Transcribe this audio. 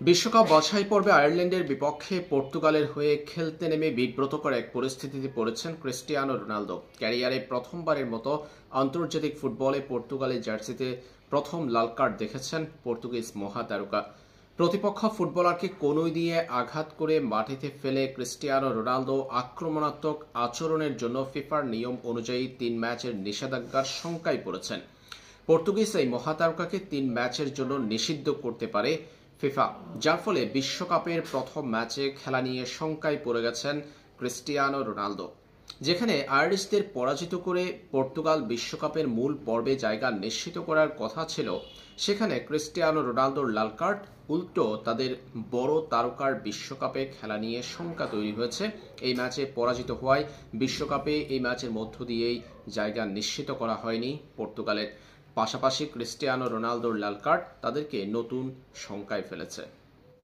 বিশ্বকাপ বাছাই পর্বে আয়ারল্যান্ডের বিপক্ষে পর্তুগালের হয়ে খেলতে নেমে বিব্রতকর এক পরিস্থিতিতে পড়েছেন ক্রিস্টিয়ানো রোনালদো। ক্যারিয়ারে প্রথমবারের মতো আন্তর্জাতিক ফুটবলে পর্তুগালের জার্সিতে প্রথম লাল কার্ড দেখেছেন পর্তুগিজ মহাতারকা। প্রতিপক্ষ ফুটবলারকে কনুই দিয়ে আঘাত করে মাটিতে ফেলে ক্রিস্টিয়ানো রোনালদো আক্রমণাত্মক আচরণের জন্য ফিফার নিয়ম অনুযায়ী ৩ ম্যাচের নিষেধাজ্ঞার শঙ্কায় পড়েছেন। পর্তুগিজ এই মহাতারকাকে ৩ ম্যাচের জন্য নিষিদ্ধ করতে পারে ফিফা, যার ফলে বিশ্বকাপের প্রথম ম্যাচে খেলা নিয়ে শঙ্কায় পড়ে গেছেন ক্রিস্টিয়ানো রোনালদো। যেখানে আয়ারিশদের পরাজিত করে পর্তুগাল বিশ্বকাপের মূল পর্বে জায়গা নিশ্চিত করার কথা ছিল, সেখানে ক্রিস্টিয়ানো রোনালদোর লাল কার্ড উল্টো তাদের বড় তারকার বিশ্বকাপে খেলা নিয়ে শঙ্কা তৈরি হয়েছে। এই ম্যাচে পরাজিত হওয়ায় বিশ্বকাপে এই ম্যাচের মধ্য দিয়েই জায়গা নিশ্চিত করা হয়নি পর্তুগালের। পাশাপাশি ক্রিস্টিয়ানো রোনালদোর লাল কার্ড তাদেরকে নতুন শঙ্কায় ফেলেছে।